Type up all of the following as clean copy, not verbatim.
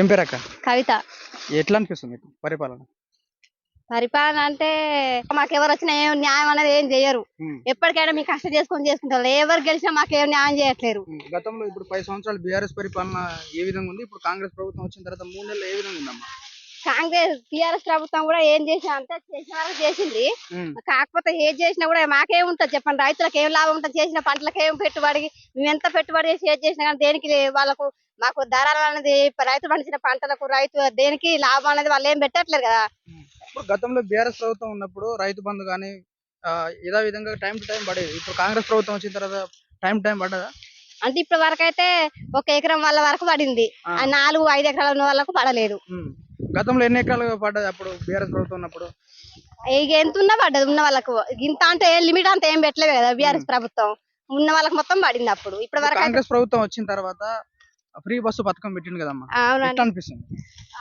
ఏం పేరక్క? కవిత. ఎట్లా అనిపిస్తుంది మీకు పరిపాలన? పరిపాలన అంటే మాకెవరు వచ్చినా ఏం న్యాయం అనేది ఏం చేయరు. ఎప్పటికైనా మీ కష్టం చేసుకుంటారు. ఎవరు గెలిచినా మాకేం న్యాయం చేయట్లేరు. గతంలో ఇప్పుడు 10 సంవత్సరాలు బీఆర్ఎస్ పరిపాలన ఏ విధంగా ఉంది? ఇప్పుడు కాంగ్రెస్ ప్రభుత్వం వచ్చిన తర్వాత 3 నెలలు ఏ విధంగా ఉందమ్మా? కాంగ్రెస్ టీఆర్ఎస్ ప్రభుత్వం కూడా ఏం చేసినా అంతా చేసిన వరకు చేసింది. కాకపోతే ఏం చేసినా కూడా మాకేముంటది చెప్పండి, రైతులకు ఏం లాభం ఉంటుంది? చేసిన పంటలకు ఏం పెట్టుబడి, మేము ఎంత పెట్టుబడి చేసి ఏది చేసినా కానీ దేనికి వాళ్ళకు మాకు ధరలు అనేది రైతు పండించిన పంటలకు రైతు దేనికి లాభం అనేది వాళ్ళు ఏం పెట్టట్లేరు కదా. ఇప్పుడు గతంలో బీఆర్ఎస్ ప్రభుత్వం ఉన్నప్పుడు రైతు బంధు కానీ ఇదే విధంగా టైం టు టైం పడేది. ఇప్పుడు కాంగ్రెస్ ప్రభుత్వం వచ్చిన తర్వాత టైం పడ్డదా? అంటే ఇప్పటి వరకు అయితే 1 ఎకరం వాళ్ళ వరకు పడింది. 4-5 ఎకరాలు ఉన్న వాళ్ళకు పడలేదు. గతంలో ఎన్ని ఎకరాలు పడ్డది అప్పుడు బీఆర్ఎస్ ప్రభుత్వం ఉన్నప్పుడు? ఇక ఎంత ఉన్నా పడ్డది ఉన్న వాళ్ళకు. ఇంత అంటే లిమిట్ అంత ఏం పెట్టలేదు కదా బీఆర్ఎస్ ప్రభుత్వం. ఉన్న వాళ్ళకి మొత్తం పడింది. అప్పుడు ఇప్పటి వరకు కాంగ్రెస్ ప్రభుత్వం వచ్చిన తర్వాత ఫ్రీ బస్సు పథకం పెట్టింది కదమ్మా, ఎట్లా అనిపిస్తుంది?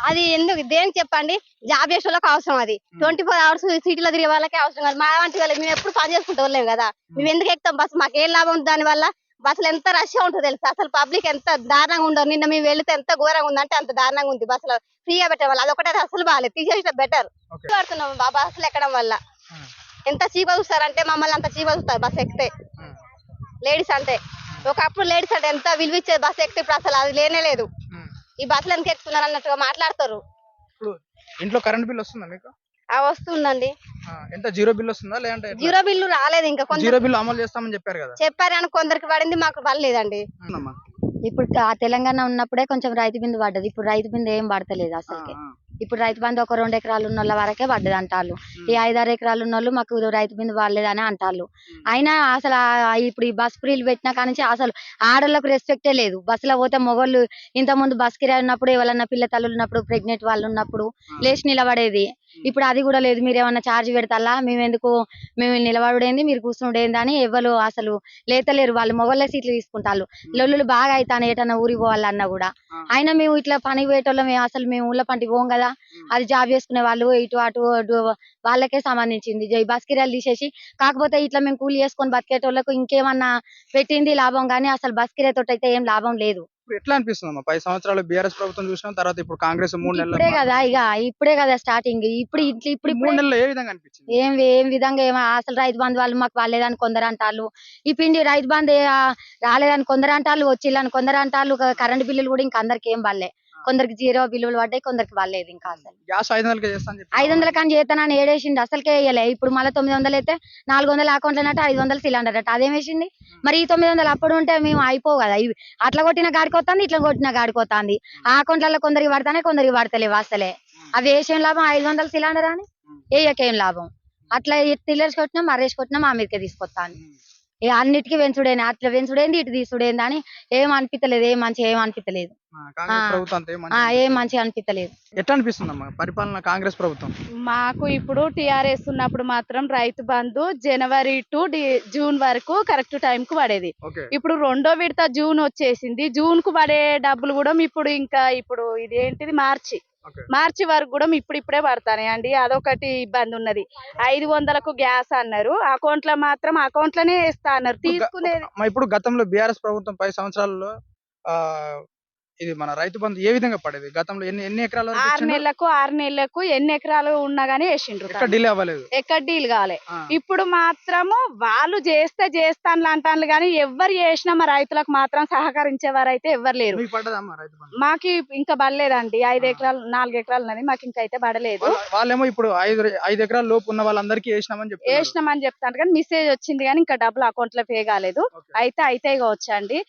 అది ఎందుకు దేనికి చెప్పండి, జాబ్ చేసే వాళ్ళకి అవసరం. అది 24 hours సిటీలో తిరిగే వాళ్ళకి అవసరం కాదు. మా వంటి వాళ్ళకి మేము ఎప్పుడు పని చేసుకుంటూ వెళ్ళలేము కదా. మేము ఎందుకు ఎక్కుతాం బస్సు? మాకు ఏం లాభం ఉంది దాని వల్ల? బస్సులు ఎంత రష్ ఉంటుందో తెలుసు. అసలు పబ్లిక్ ఎంత దారుణంగా ఉండవు. నిన్న మేము వెళితే ఎంత ఘోరంగా ఉందంటే అంత దారుణంగా ఉంది. బస్సులో ఫ్రీగా పెట్టడం వల్ల అదొకటే అసలు బాగాలేదు. తీసేసిన బెటర్. పడుతున్నాం బస్సులు ఎక్కడం వల్ల. ఎంత చీప చూస్తారంటే మమ్మల్ని అంత చీప చూస్తారు బస్సు ఎక్కితే. లేడీస్ అంటే ఒకప్పుడు లేడీస్ అంటే ఎంత విలువిచ్చేది బస్సు ఎక్కితే, ఇప్పుడు అసలు అది లేనే లేదు. ఈ బస్సులు ఎందుకు ఎక్కుతున్నారు అన్నట్టుగా మాట్లాడతారు. ఇంట్లో కరెంట్ బిల్ వస్తుందా మీకు? వస్తుందండి. ఎంత జీరో బిల్ వస్తుందా లేదంటే? జీరో బిల్లు రాలేదు ఇంకా. జీరో బిల్ అమలు చేస్తామని చెప్పారు కదా. చెప్పారు అని కొందరికి పడింది, మాకు పడలేదండి. ఇప్పుడు తెలంగాణ ఉన్నప్పుడే కొంచెం రైతు బిందు పడ్డది. ఇప్పుడు రైతు బిందు ఏం పడతలేదు అసలుకే. ఇప్పుడు రైతు బంధు ఒక 2 ఎకరాలు ఉన్న వాళ్ళ వరకే పడ్డది అంటారు. ఈ 5-6 ఎకరాలు ఉన్న వాళ్ళు మాకు రైతు బిందు పడలేదని అంటారు. అయినా అసలు ఇప్పుడు ఈ బస్ ఫ్రీలు పెట్టిన కానించి అసలు ఆడోళ్ళకు రెస్పెక్టే లేదు. బస్సులో పోతే మొగోళ్ళు ఇంత ముందు బస్ కిరాయి ఉన్నప్పుడు ఎవరన్నా పిల్ల తల్లులు ఉన్నప్పుడు ప్రెగ్నెంట్ వాళ్ళు ఉన్నప్పుడు లేచి నిలబడేది. ఇప్పుడు అది కూడా లేదు. మీరు ఏమన్నా ఛార్జ్ పెడతారా? మేము నిలబడేంది, మీరు కూర్చుండేంది అని ఎవరు అసలు లేతలేరు. వాళ్ళు మొగోళ్ళే సీట్లు తీసుకుంటారు. లొల్లులు బాగా అవుతాను ఏటన్నా ఊరికి పోవాలన్నా కూడా. అయినా మేము ఇట్లా పనికి పోయేటోళ్ళం. మేము ఊళ్ళ పంటికి పోం కదా. అది జాబ్ చేసుకునే వాళ్ళు ఇటు అటు వాళ్ళకే సంబంధించింది. బస్ కిరాయిలు తీసేసి కాకపోతే ఇట్లా మేము కూలి చేసుకొని బతికేటోళ్ళకు ఇంకేమన్నా పెట్టింది లాభం, కానీ అసలు బస్ కిరాయి తోటి అయితే ఏం లాభం లేదు. ఎట్లా అనిపిస్తుంది? 10 సంవత్సరాలు బీఆర్ఎస్ ప్రభుత్వం చూసిన తర్వాత ఇప్పుడు కాంగ్రెస్ 3 నెలలు ఇప్పుడే కదా స్టార్టింగ్. ఇప్పుడు 3 నెలలు ఏ విధంగా అనిపించింది? ఏం విధంగా అసలు రైతు బంధు వాళ్ళు మాకు వాళ్ళేదని కొందరు అంటారు. ఈ పిండి రైతు బంధు రాలేదని కొందరు అంటారు, వచ్చిల్లని కొందరు అంటారు. కరెంట్ బిల్లులు కూడా ఇంకా అందరికి ఏం పడలే. కొందరికి జీరో బిల్లులు పడ్డాయి, కొందరికి పడలేదు. ఇంకా అసలు గ్యాస్ 500 చేస్తాను 500 కానీ చేస్తానని ఏడేసిండు. అసలుకే వేయలే. ఇప్పుడు మళ్ళీ 900 అయితే 400 అకౌంట్ అన్నట్టు 500 సిలిండర్ అట. అదేం వేసింది మరి? ఈ 900 అప్పుడు ఉంటే మేము అయిపోవు కదా. అట్లా కొట్టిన గాడికొస్తుంది, ఇట్లా కొట్టిన గాడికొస్తుంది. ఆ అకౌంట్లలో కొందరికి పడతానే, కొందరికి పడతలేవు అసలే. అవి వేసేం లాభం? 500 సిలిండర్ అని వేయకేం లాభం? అట్లా టిల్లర్స్ కొట్టినా మరేసి కొట్టినా మా మీదకే తీసుకొస్తాను. అన్నిటికీ వెంచుడేనా? అట్లా వెంచుడేంది, ఇటు తీసుడేంది అని ఏం అనిపించలేదు. ఏం అనిపించలేదు. ఏం మంచిగా అనిపించలేదు. ఎట్లా అనిపిస్తుందమ్మా పరిపాలన కాంగ్రెస్ ప్రభుత్వం? మాకు ఇప్పుడు టిఆర్ఎస్ ఉన్నప్పుడు మాత్రం రైతు బంధు జనవరి టు జూన్ వరకు కరెక్ట్ టైం కు పడేది. ఇప్పుడు 2వ విడత జూన్ వచ్చేసింది. జూన్ కు పడే డబ్బులు కూడా ఇప్పుడు ఇదేంటిది మార్చి వరకు కూడా ఇప్పుడే పడతాయి అండి. అదొకటి ఇబ్బంది ఉన్నది. 500కు గ్యాస్ అన్నారు, అకౌంట్లోనే వేస్తా అన్నారు. తీసుకునేది ఇప్పుడు గతంలో బీఆర్ఎస్ ప్రభుత్వం 10 సంవత్సరాల్లో ఇది మన రైతు బంధు ఏ విధంగా పడేది? గతంలో ఎన్ని ఎకరాలు? 6 నెలలకు ఎన్ని ఎకరాలు ఉన్నా గానీ వేసిండ్రు. ఎక్కడ డీల్ కాలే. ఇప్పుడు మాత్రము వాళ్ళు చేస్తాను అంటాను కానీ ఎవరు చేసినా మా రైతులకు మాత్రం సహకరించేవారు అయితే ఎవరు లేరు. మాకు ఇంకా పడలేదండి. 5 ఎకరాలు 4 ఎకరాలు ఉన్నది, మాకు ఇంకా అయితే పడలేదు. వాళ్ళేమో ఇప్పుడు 5 ఎకరాల లోపు ఉన్న వాళ్ళందరికీ వేసినామని చెప్తాను కానీ మెసేజ్ వచ్చింది కానీ ఇంకా డబ్బులు అకౌంట్ లో పే కాలేదు. అయితే కావచ్చండి.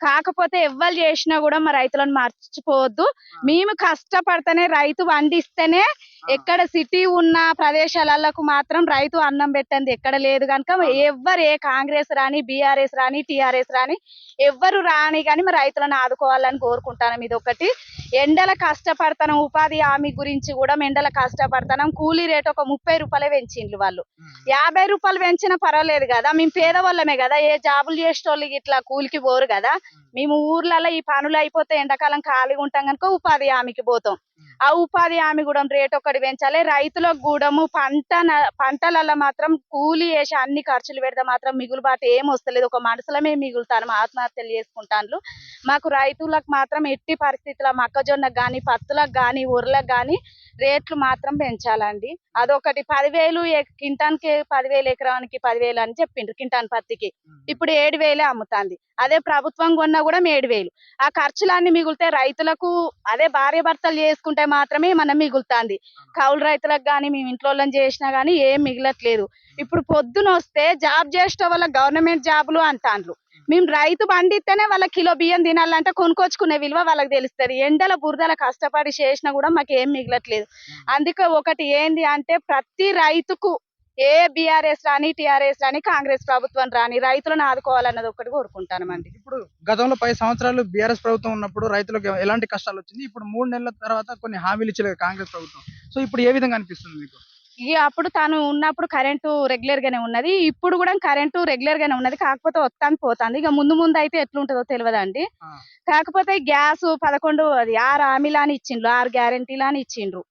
కాకపోతే ఎవరు చేసినా కూడా మా రైతుల మర్చిపోవద్దు. మేము కష్టపడితేనే రైతు పండిస్తేనే. ఎక్కడ సిటీ ఉన్న ప్రదేశాలకు మాత్రం రైతు అన్నం పెట్టండి ఎక్కడ లేదు కనుక ఎవరు ఏ కాంగ్రెస్ రాని, బీఆర్ఎస్ రాని, టిఆర్ఎస్ రాని ఎవ్వరు రాని కానీ మరి రైతులను ఆదుకోవాలని కోరుకుంటాను. ఇది ఒకటి. ఎండల కష్టపడతాం, ఉపాధి హామీ గురించి కూడా ఎండల కష్టపడతాం. కూలీ రేట్ ఒక 30 రూపాయలే పెంచిండ్రు వాళ్ళు. 50 రూపాయలు పెంచినా పర్వాలేదు కదా. మేము పేదవాళ్ళమే కదా. ఏ జాబులు చేసేటోళ్ళు ఇట్లా కూలికి పోరు కదా. మేము ఊర్లలో ఈ పనులు అయిపోతే ఎండాకాలం ఖాళీగా ఉంటాం కనుక ఉపాధి హామీకి పోతాం. ఆ ఉపాధి హామీ కూడా రేట్ ఒకటి పెంచాలి. రైతులకు కూడా పంటలలో మాత్రం కూలి వేసి అన్ని ఖర్చులు పెడితే మాత్రం మిగులుబాటు ఏం వస్తలేదు. ఒక మనసులమే మిగులుతాను, ఆత్మహత్యలు చేసుకుంటాను. మాకు రైతులకు మాత్రం ఎట్టి పరిస్థితుల మొక్కజొన్నకు గాని, పత్తులకు గాని, ఉర్లకు గాని రేట్లు మాత్రం పెంచాలండి. అదొకటి. 10,000 కింటానికి 10,000 ఎకరానికి 10,000 అని చెప్పిండ్రు కింటాన్ పత్తికి. ఇప్పుడు 7,000 అమ్ముతాంది. అదే ప్రభుత్వం కొన్నా కూడా 7,000. ఆ ఖర్చులన్నీ మిగులుతే రైతులకు అదే భార్య భర్తలు చేసుకుంటే మాత్రమే మనం మిగులుతాంది. కౌలు రైతులకు గాని, మేము ఇంట్లో చేసినా గానీ ఏం మిగలట్లేదు. ఇప్పుడు పొద్దున వస్తే జాబ్ చేసే వాళ్ళ గవర్నమెంట్ జాబులు అంటాండ్రు. మేము రైతు పండిస్తేనే వాళ్ళ కిలో బియ్యం తినాలంటే కొనుక్కొచ్చుకునే విలువ వాళ్ళకి తెలుస్తుంది. ఎండల బురదల కష్టపడి చేసినా కూడా మాకు ఏం మిగలట్లేదు. అందుకే ఒకటి ఏంది అంటే ప్రతి రైతుకు ఏ బీఆర్ఎస్ రాని, టీఆర్ఎస్ రాని, కాంగ్రెస్ ప్రభుత్వం రాని రైతులను ఆదుకోవాలన్నది ఒకటి కోరుకుంటానండి. ఇప్పుడు గతంలో 10 సంవత్సరాలు బీఆర్ఎస్ ప్రభుత్వం ఉన్నప్పుడు రైతులకు ఎలాంటి కష్టాలు వచ్చింది? ఇప్పుడు 3 నెలల తర్వాత కొన్ని హామీలు ఇచ్చలేదు కాంగ్రెస్ ప్రభుత్వం. సో ఇప్పుడు ఏ విధంగా అనిపిస్తుంది మీకు? ఇక అప్పుడు తను ఉన్నప్పుడు కరెంటు రెగ్యులర్ గానే ఉన్నది. ఇప్పుడు కూడా కరెంటు రెగ్యులర్ గానే ఉన్నది. కాకపోతే వస్తాను పోతుంది. ఇక ముందు ముందు అయితే ఎట్లుంటుందో తెలియదండి. కాకపోతే గ్యాస్ 11 అది 6 హామీలు అని ఇచ్చిండ్రు, 6 గ్యారెంటీలు అని ఇచ్చిండ్రు.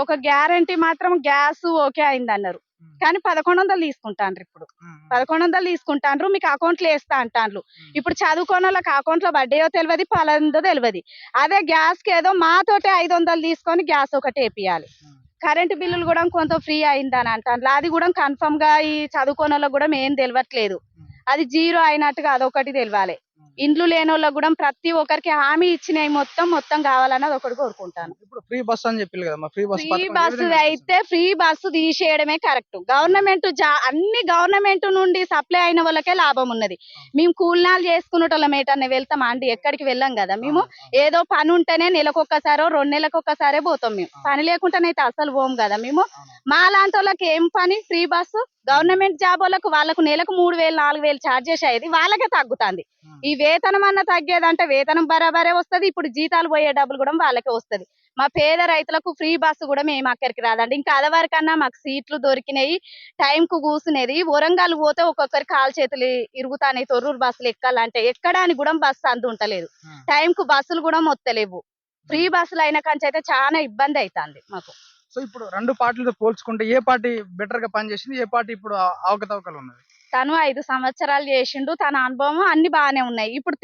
ఒక గ్యారెంటీ మాత్రం గ్యాస్ ఓకే అయింది అన్నారు, కానీ 1100 తీసుకుంటాండ్రు. ఇప్పుడు 1100 తీసుకుంటాండ్రు, మీకు అకౌంట్లో వేస్తా అంటాండ్రు. ఇప్పుడు చదువుకోని వాళ్ళకి అకౌంట్లో పడ్డాయో తెలియదు, పలాందో తెలియదు. అదే గ్యాస్ కి ఏదో మాతోటే 500 తీసుకొని గ్యాస్ ఒకటి వేపియాలి. కరెంటు బిల్లులు కూడా కొంత ఫ్రీ అయిందని అంటారు. అది కూడా కన్ఫర్మ్ గా ఈ చదువుకోని వాళ్ళకి కూడా ఏం తెలియట్లేదు. అది జీరో అయినట్టుగా అదొకటి తెలియాలి. ఇండ్లు లేని వాళ్ళకి కూడా ప్రతి ఒక్కరికి హామీ ఇచ్చినవి మొత్తం కావాలన్నది ఒకటి కోరుకుంటాను. ఇప్పుడు ఫ్రీ బస్ అని చెప్పారు కదా, ఫ్రీ బస్సు అయితే ఫ్రీ బస్సు తీసేయడమే కరెక్ట్. గవర్నమెంట్ అన్ని గవర్నమెంట్ నుండి సప్లై అయిన వాళ్ళకే లాభం ఉన్నది. మేము కూలినాలు చేసుకునేటోళ్ళం ఏటన్నా వెళ్తామా అండి? ఎక్కడికి వెళ్ళాం కదా. మేము ఏదో పని ఉంటేనే నెలకొక్కసారో 2 నెలలకు ఒక్కసారే పోతాం. మేము పని లేకుండానైతే అసలు పోం కదా. మేము మా లాంటి వాళ్ళకి ఏం పని? Free bus. గవర్నమెంట్ జాబ్ వాళ్ళకు నెలకు 3,000 4,000 ఛార్జ్ చేసేది వాళ్ళకే తగ్గుతుంది. ఈ వేతనం అన్న తగ్గేదంటే వేతనం బరాబరే వస్తుంది. ఇప్పుడు జీతాలు పోయే డబ్బులు కూడా వాళ్ళకే వస్తుంది. మా పేద రైతులకు ఫ్రీ బస్సు కూడా మేము అక్కడికి రాదండి. ఇంకా అదవరకన్నా మాకు సీట్లు దొరికినాయి, టైం కు కూర్చునేది. వరంగల్ పోతే ఒక్కొక్కరి కాలు చేతులు ఇరుగుతాయి. తొర్రూరు బస్సులు ఎక్కాలంటే ఎక్కడానికి కూడా బస్సు అందు ఉంటలేదు. టైం కు బస్సులు కూడా మొత్తలేవు. ఫ్రీ బస్సులు అయిన కంచి అయితే చాలా ఇబ్బంది అవుతుంది మాకు. సో ఇప్పుడు 2 పార్టీలతో పోల్చుకుంటే ఏ పార్టీ బెటర్ గా పనిచేసింది, ఏ పార్టీ ఇప్పుడు అవకతవకలు ఉన్నది? తను 5 సంవత్సరాలు చేసిండు, తన అనుభవం అన్ని బాగానే ఉన్నాయి. ఇప్పుడు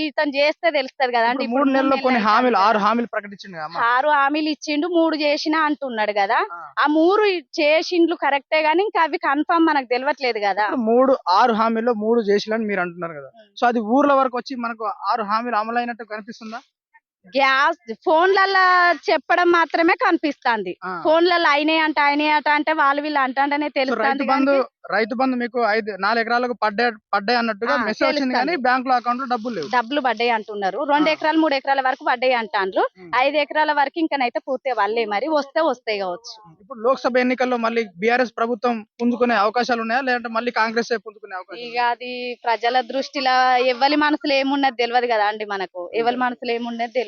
ఇతను చేస్తే తెలుస్తుంది కదండి. 3 నెలల్లో కొన్ని హామీలు 6 హామీలు ప్రకటించిండు కదా. 6 హామీలు ఇచ్చిండు, 3 చేసినా అంటున్నాడు కదా. ఆ 3 చేసిండ్లు కరెక్టే గానీ ఇంకా అవి కన్ఫర్మ్ మనకు తెలియట్లేదు కదా. 6 హామీల్లో 3 చేసిలని మీరు అంటున్నారు కదా. సో అది ఊర్ల వరకు వచ్చి మనకు 6 హామీలు అమలైనట్టు కనిపిస్తుందా? గ్యాస్ ఫోన్లలో చెప్పడం మాత్రమే కనిపిస్తుంది. ఫోన్లలో అయినాయి అంటే వాళ్ళు వీళ్ళు అంటేనే తెలుస్తుంది. రైతు బంధు మీకు 4 ఎకరాలకు పడ్డాయి అన్నట్టుగా మెసేజ్ వచ్చింది, కానీ బ్యాంక్ లో అకౌంట్ లో డబ్బులు పడ్డాయి అంటున్నారు. 2 ఎకరాలు 3 ఎకరాల వరకు పడ్డాయి అంటారు. 5 ఎకరాల వరకు ఇంకనైతే పూర్తి వాళ్ళే, మరి వస్తాయి కావచ్చు. ఇప్పుడు లోక్సభ ఎన్నికల్లో మళ్ళీ బీఆర్ఎస్ ప్రభుత్వం పుంజుకునే అవకాశాలు ఉన్నాయా, లేదంటే మళ్ళీ కాంగ్రెస్ పుంజుకునే అవకాశం? ఇక అది ప్రజల దృష్టిలో ఎవరి మనసులో ఏమున్నది తెలియదు కదా అండి. మనకు ఎవరి మనసులో ఏమున్నది తెలియదు.